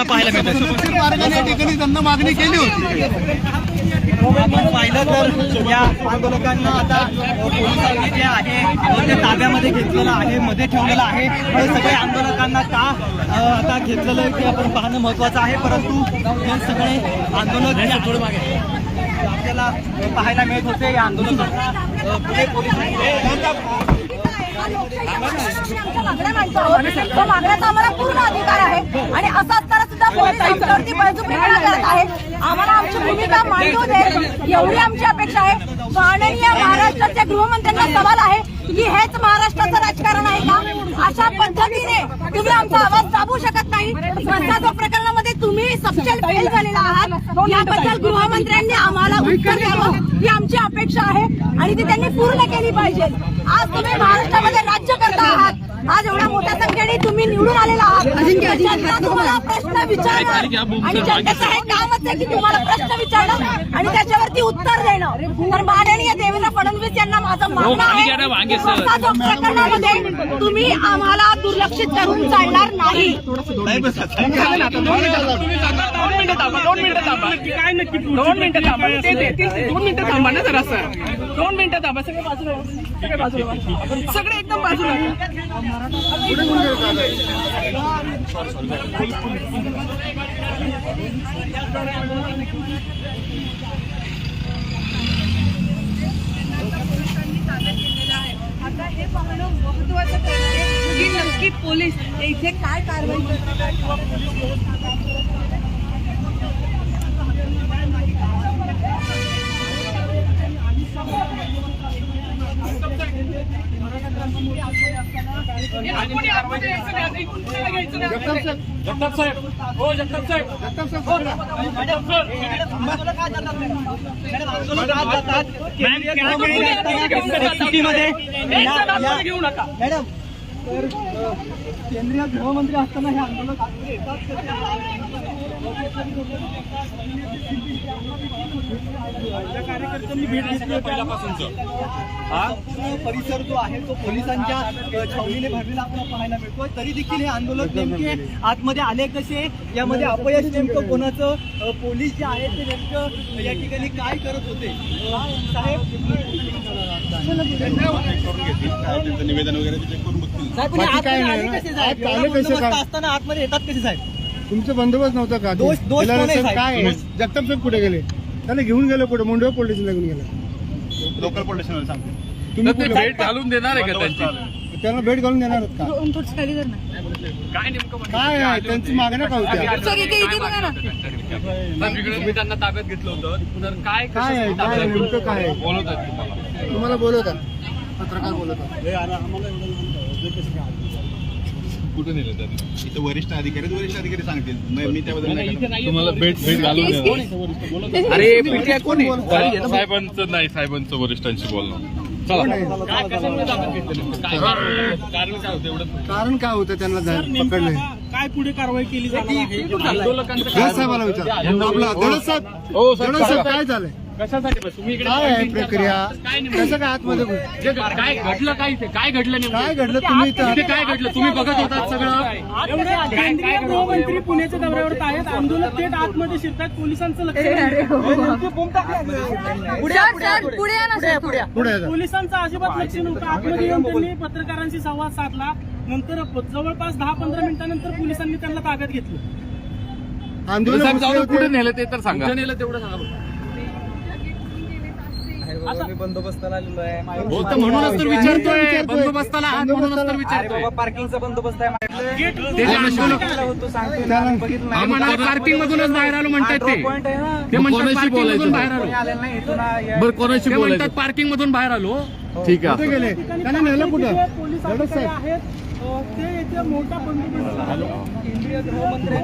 पाहायला मिळतं. त्यांना मागणी केली होती. आपण पाहिलं तर या आंदोलकांना आता पोलिसांनी जे आहे ते ताब्यामध्ये घेतलेलं आहे, मध्ये ठेवलेलं आहे. हे सगळे आंदोलकांना का आता घेतलेलं आहे ते आपण पाहणं महत्त्वाचं आहे. परंतु हे सगळे आंदोलक आपल्याला पाहायला मिळत होते. या आंदोलकांना पुणे पोलिसांनी तो मागण्याचा आम्हाला पूर्ण अधिकार आहे आणि असं असताना सुद्धा पोलीस आमच्यावरती बळजुबरीपणा करत आहे. आम्हाला आमची भूमिका मांडू दे एवढी आमची अपेक्षा आहे. माननीय महाराष्ट्राच्या गृहमंत्र्यांना सवाल आहे की हेच महाराष्ट्राचं राजकारण आहे का? अशा पद्धतीने तुम्ही आमचा आवाज दाबू शकत नाही. भ्रष्टाचार प्रकरणामध्ये तुम्ही सपशेल फेल झालेला आहात. याबद्दल गृहमंत्र्यांनी आम्हाला उत्तर द्यावं ही आमची अपेक्षा आहे आणि ती त्यांनी पूर्ण केली पाहिजे. आज तुम्ही महाराष्ट्रामध्ये राज्य करता आहात. आज एवढ्या मोठ्या संख्येने तुम्ही निवडून आलेला आहात. जनता तुम्हाला प्रश्न विचारणार आणि जनतेचं हे कामच आहे की तुम्हाला प्रश्न विचारणं आणि त्याच्यावरती उत्तर देणं. तर माननीय देवेंद्र फडणवीस यांना माझं म्हणणं आहे, प्रकरणामध्ये तुम्ही आम्हाला दुर्लक्षित करून चालणार नाही. सगळे एकदम बाजूला. आता हे पाहणं महत्त्वाचं आहे की नक्की पोलीस इथे काय कारवाई करतात किंवा जगताप साहेब, हो जगताप साहेब, घेऊ नका मॅडम. तर केंद्रीय गृहमंत्री असताना हे आंदोलक कार्यकर्त्यांनी भेट घेतली पहिल्यापासूनच. हा परिसर जो आहे तो पोलिसांच्या छावणीने भरलेला आपल्याला पाहायला मिळतोय. तरी देखील हे आंदोलक नेमके आतमध्ये आले कसे, यामध्ये अपयश नेमकं कोणाचं, पोलीस जे आहेत ते नेमकं या ठिकाणी काय करत होते. साहेब निवेदन वगैरे चेक करून बघतील. असताना आतमध्ये येतात कसे साहेब? तुमचं बंदोबस्त नव्हता का? दोष काय जगताप साहेब कुठे गेले? त्याला घेऊन गेले कुठे? मुंडवा पोलीस स्टेशनला घेऊन गेला. लोकल पोलीस स्टेशनला सांगतो. तुम्ही भेट घालून देणार आहे का त्यांची? त्यांना भेट घालून देणार आहेत का? काय नेमकं काय आहे त्यांची मागण्या काय होत्या? मी त्यांना ताब्यात घेतलं होतं. तर काय काय आहे काय नेमकं काय आहे? बोलवतात तुम्हाला बोलवतात, पत्रकार बोलवतात. कुठे नेलं त्यांनी? इथं वरिष्ठ अधिकारी सांगतील. मी त्याबद्दल तुम्हाला भेट घालून देणार. अरे पीटीआय कोण आहे? साहेबांचं नाही, साहेबांचं वरिष्ठांशी बोलणं. चला कारण काय होतं त्यांना पकडलंय? काय पुढे कारवाई केली जाते? साहेबाला विचार. आपला धडस साहेब काय झालंय? कशासाठी तुम्ही इकडे काय आहे प्रक्रिया? कसं काय आतमध्ये काय घडलं? काय घडलं नेमकं? काय घडलं? तुम्ही इथे काय घडलं? तुम्ही बघत होतात सगळं. केंद्रीय गृहमंत्री पुण्याच्या दौऱ्यावर आहेत. आंदोलक थेट आतमध्ये शिरतात. पोलिसांचं लक्ष पुढे पोलिसांचं अजिबात लक्ष नव्हतं. आतमध्ये येऊन त्यांनी पत्रकारांशी संवाद साधला. नंतर जवळपास 10-15 मिनिटांनंतर पोलिसांनी त्यांना ताब्यात घेतलं. आंदोलन कुठे नेलं ते तर सांगा. नेलं तेवढं सांगा. बंदोबस्ताला आलेलो आहे. म्हणूनच तर विचारतोय. बंदोबस्ताला आहात म्हणूनच तर विचारतोय. पार्किंगचा बंदोबस्त आहे. पार्किंग मधूनच बाहेर आलो म्हणतात ते म्हणतात पार्किंग मधून बाहेर आलो. बरं कोणाशी बोलतात? पार्किंग मधून बाहेर आलो. ठीक आहे. कुठे गेले? त्यांना नेलं कुठं? पोलीस आहेत ते इथे मोठा बंदोबस्त केंद्रीय गृहमंत्री